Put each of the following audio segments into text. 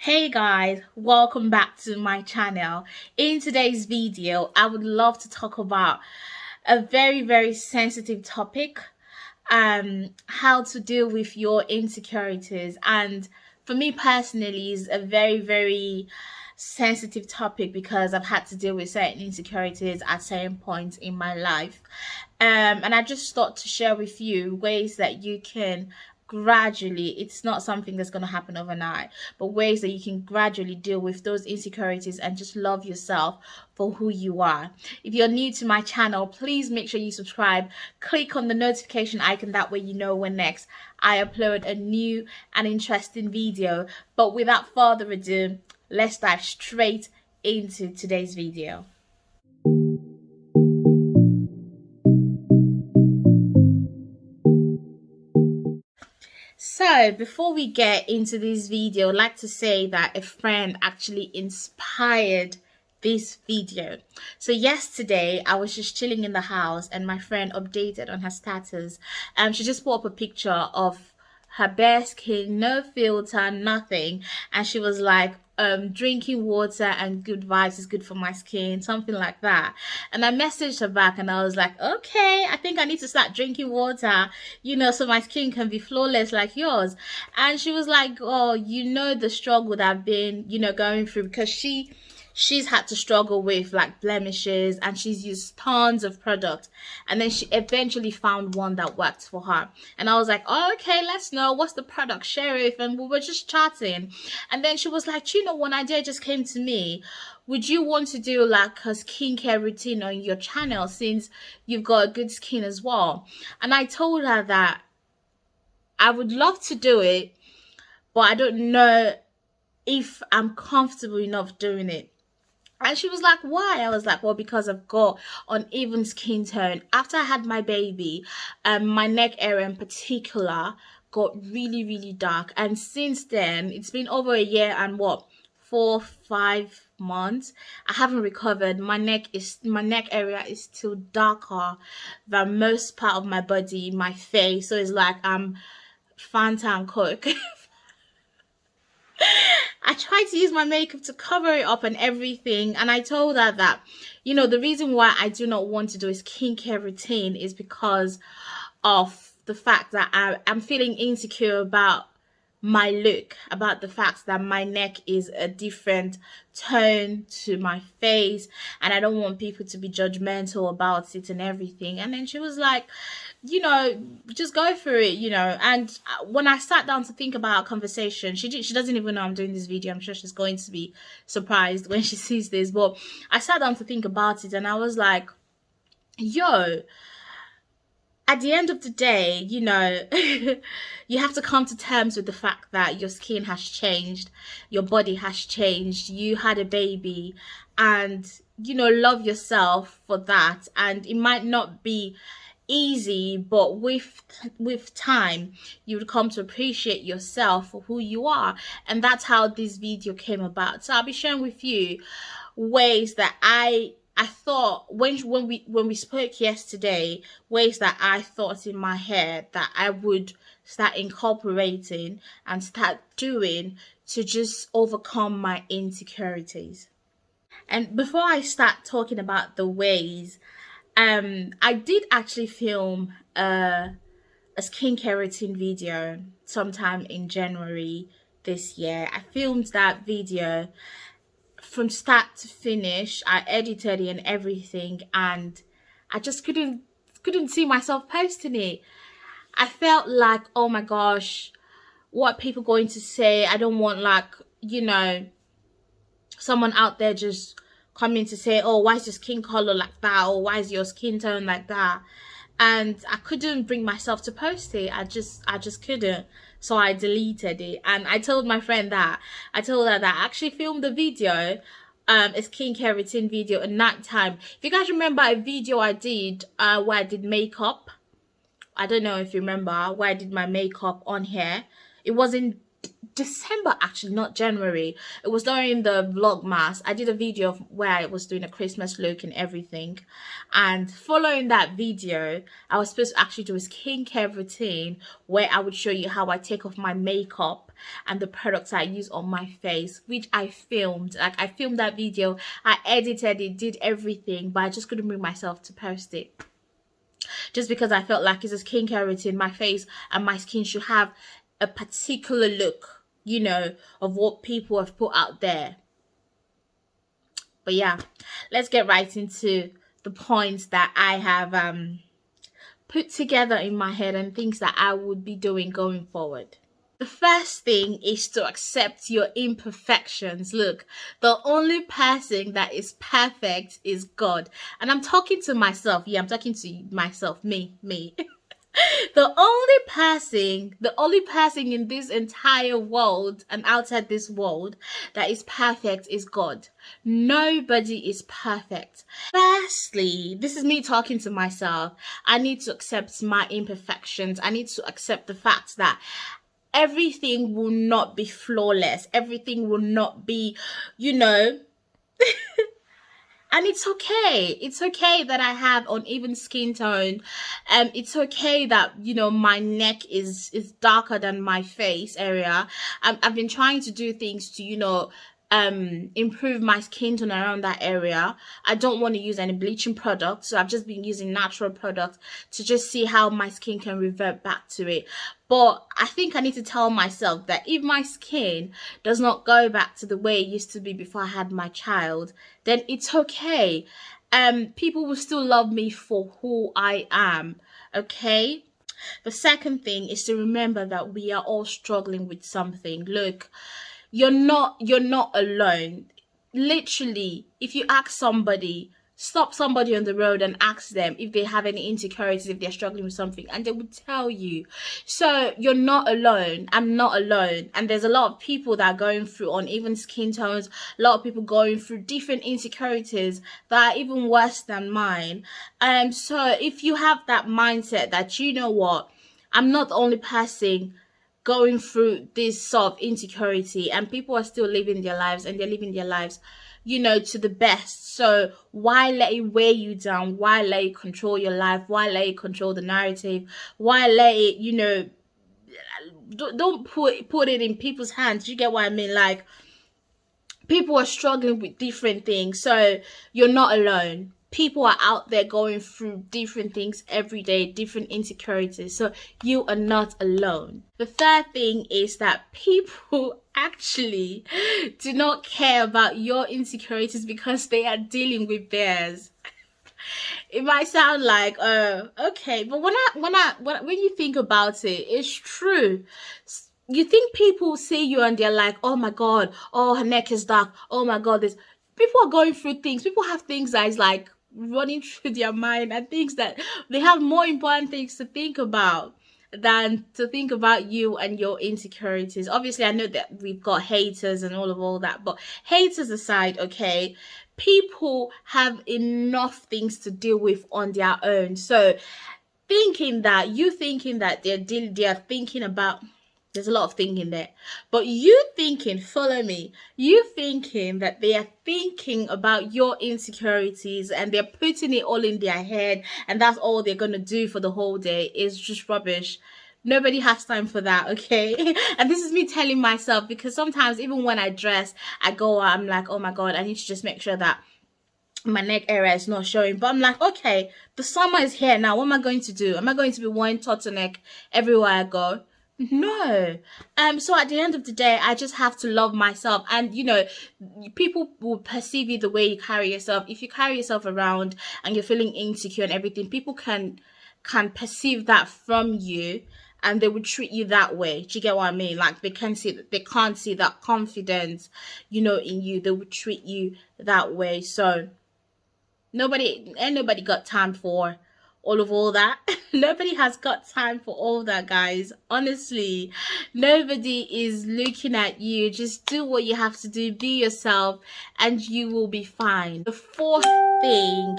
Hey guys, welcome back to my channel. In today's video, I would love to talk about a very sensitive topic, how to deal with your insecurities. And for me personally, is a very sensitive topic because I've had to deal with certain insecurities at certain points in my life. And I just thought to share with you ways that you can gradually, it's not something that's going to happen overnight, but ways that you can gradually deal with those insecurities and just love yourself for who you are. If you're new to my channel, please make sure you subscribe, click on the notification icon, that way you know when next I upload a new and interesting video. But without further ado, let's dive straight into today's video. So before we get into this video, I'd like to say that a friend actually inspired this video. So yesterday I was just chilling in the house and my friend updated on her status. She just put up a picture of her bare skin, no filter, nothing, and she was like, drinking water and good vibes is good for my skin, something like that. And I messaged her back and I was like, okay, I think I need to start drinking water, so my skin can be flawless like yours. And she was like, oh, the struggle that I've been, going through, because she's had to struggle with like blemishes and she's used tons of product, and then she eventually found one that worked for her. And I was like, oh, okay, let's know what's the product, share it. And we were just chatting, and then she was like, one idea just came to me. Would you want to do like a skincare routine on your channel since you've got a good skin as well? And I told her that I would love to do it, but I don't know if I'm comfortable enough doing it. And she was like, why? I was like, well, because I've got uneven skin tone. After I had my baby, my neck area in particular got really dark. And since then, it's been over a year and 4-5 months. I haven't recovered. My neck area is still darker than most part of my body, my face. So it's like I'm Fanta and Coke. I tried to use my makeup to cover it up and everything, and I told her that, the reason why I do not want to do a skincare routine is because of the fact that I'm feeling insecure about my look, about the fact that my neck is a different tone to my face, and I don't want people to be judgmental about it and everything. And then she was like, just go for it, and when I sat down to think about our conversation, she doesn't even know I'm doing this video. I'm sure she's going to be surprised when she sees this, but I sat down to think about it and I was like, at the end of the day, you have to come to terms with the fact that your skin has changed, your body has changed, you had a baby, and, love yourself for that. And it might not be easy, but with time, you would come to appreciate yourself for who you are. And that's how this video came about. So I'll be sharing with you ways that I thought when we spoke yesterday, ways that I thought in my head that I would start incorporating and start doing to just overcome my insecurities. And before I start talking about the ways, I did actually film a skincare routine video sometime in January this year. I filmed that video from start to finish. I edited it and everything, and I just couldn't see myself posting it. I felt like, oh my gosh, what are people going to say? I don't want someone out there just coming to say, oh, why is your skin color like that, or why is your skin tone like that? And I couldn't bring myself to post it. I just couldn't. So I deleted it. And I told my friend that. I told her that I actually filmed the video, a skincare routine video at night time. If you guys remember a video I did where I did makeup, I don't know if you remember, where I did my makeup on here. It wasn't December, actually, not January. It was during the vlogmas. I did a video of where I was doing a Christmas look and everything. And following that video, I was supposed to actually do a skincare routine where I would show you how I take off my makeup and the products I use on my face, which I filmed. Like, I filmed that video, I edited it, did everything, but I just couldn't bring myself to post it. Just because I felt like it's a skincare routine, my face and my skin should have a particular look, you know, of what people have put out there. But yeah, let's get right into the points that I have put together in my head and things that I would be doing going forward. The first thing is to accept your imperfections. Look, the only person that is perfect is God. And I'm talking to myself. Yeah, I'm talking to myself, me. The only person in this entire world and outside this world that is perfect is God. Nobody is perfect. Firstly, this is me talking to myself. I need to accept my imperfections. I need to accept the fact that everything will not be flawless. Everything will not be, you know, and it's okay. It's okay that I have uneven skin tone. It's okay that, you know, my neck is darker than my face area. I've been trying to do things to, you know, improve my skin tone around that area. I don't want to use any bleaching products, so I've just been using natural products to just see how my skin can revert back to it. But I think I need to tell myself that if my skin does not go back to the way it used to be before I had my child, then it's okay. People will still love me for who I am, okay? The second thing is to remember that we are all struggling with something. Look, you're not alone. Literally, if you ask somebody, stop somebody on the road and ask them if they have any insecurities, if they're struggling with something, and they would tell you. So you're not alone. I'm not alone. And there's a lot of people that are going through uneven skin tones, a lot of people going through different insecurities that are even worse than mine. So if you have that mindset that, you know what, I'm not the only person going through this sort of insecurity, and people are still living their lives, and they're living their lives, you know, to the best. So why let it weigh you down? Why let it control your life? Why let it control the narrative? Why let it, you know, don't put it in people's hands. You get what I mean? Like, people are struggling with different things, so you're not alone. People are out there going through different things every day, different insecurities, so you are not alone. The third thing is that people actually do not care about your insecurities because they are dealing with theirs. It might sound like, okay, but when you think about it, it's true. You think people see you and they're like, oh my god, oh, her neck is dark, oh my god, this. People are going through things. People have things that is like running through their mind, and things that they have more important things to think about than to think about you and your insecurities. Obviously, I know that we've got haters and all that, but haters aside, okay, people have enough things to deal with on their own. So thinking that they're thinking about, there's a lot of thinking there, but you thinking, follow me, you thinking that they are thinking about your insecurities and they're putting it all in their head and that's all they're gonna do for the whole day is just rubbish. Nobody has time for that, okay? And this is me telling myself, because sometimes even when I dress, I go out, I'm like, oh my god, I need to just make sure that my neck area is not showing. But I'm like, okay, the summer is here now. What am I going to do? Am I going to be wearing turtleneck everywhere I go? No. So at the end of the day, I just have to love myself. And you know, people will perceive you the way you carry yourself. If you carry yourself around and you're feeling insecure and everything, people can perceive that from you, and they would treat you that way. Do you get what I mean? Like, they can't see that confidence, you know, in you. They would treat you that way. So ain't nobody got time for all that. Nobody has got time for all that, guys. Honestly, nobody is looking at you. Just do what you have to do, be yourself, and you will be fine. The fourth thing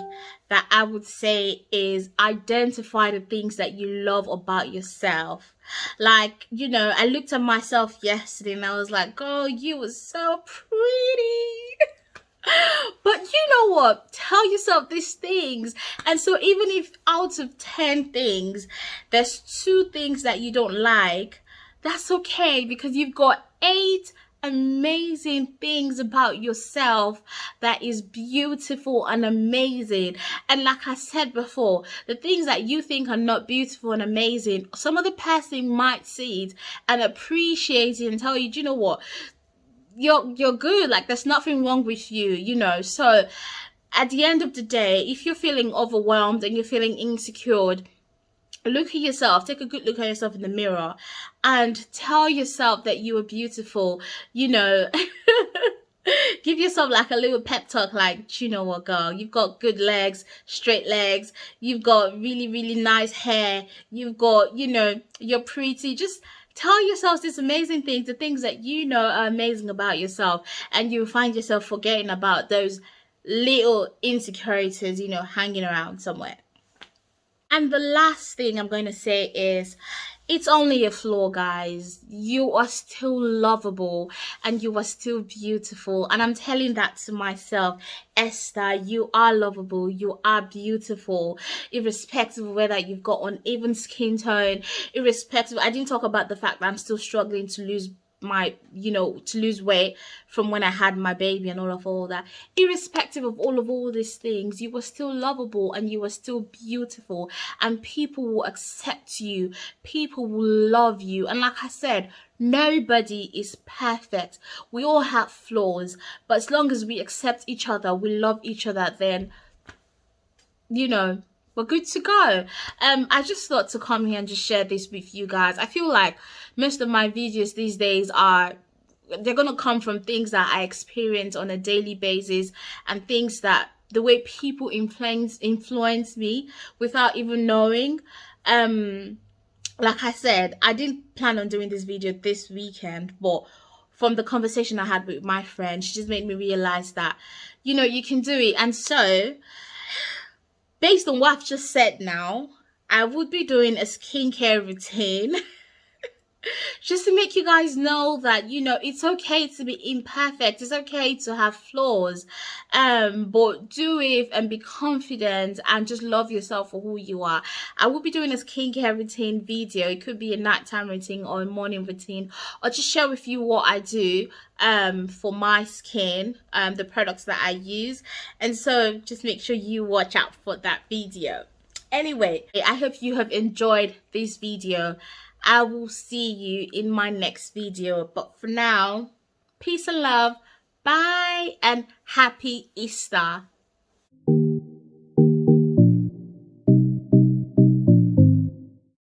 that I would say is identify the things that you love about yourself. Like, you know, I looked at myself yesterday and I was like, girl, you were so pretty. But you know what? Tell yourself these things. And so even if out of 10 things, there's 2 things that you don't like, that's okay, because you've got 8 amazing things about yourself that is beautiful and amazing. And like I said before, the things that you think are not beautiful and amazing, some other person might see it and appreciate it and tell you, do you know what? You're good. Like, there's nothing wrong with you, you know. So at the end of the day, if you're feeling overwhelmed and you're feeling insecure, look at yourself, take a good look at yourself in the mirror and tell yourself that you are beautiful, you know. Give yourself like a little pep talk, like, you know what, girl, you've got good legs, straight legs, you've got really, really nice hair, you've got, you know, you're pretty. Just tell yourselves these amazing things, the things that you know are amazing about yourself, and you'll find yourself forgetting about those little insecurities, you know, hanging around somewhere. And the last thing I'm going to say is, it's only a flaw, guys. You are still lovable and you are still beautiful. And I'm telling that to myself. Esther, you are lovable, you are beautiful, irrespective of whether you've got uneven skin tone, irrespective. I didn't talk about the fact that I'm still struggling to lose my, you know, to lose weight from when I had my baby and all that. Irrespective of all these things, you were still lovable and you were still beautiful, and people will accept you, people will love you. And like I said, nobody is perfect. We all have flaws, but as long as we accept each other, we love each other, then, you know, we're good to go. I just thought to come here and just share this with you guys. I feel like most of my videos these days they're gonna come from things that I experience on a daily basis, and things that the way people influence me without even knowing. Like I said, I didn't plan on doing this video this weekend, but from the conversation I had with my friend, she just made me realize that, you know, you can do it. And so, based on what I've just said now, I would be doing a skincare routine just to make you guys know that, you know, it's okay to be imperfect, it's okay to have flaws, but do it and be confident and just love yourself for who you are. I will be doing a skincare routine video. It could be a nighttime routine or a morning routine, or just share with you what I do for my skin, the products that I use. And so just make sure you watch out for that video. Anyway, I hope you have enjoyed this video. I will see you in my next video. But for now, peace and love. Bye and happy Easter.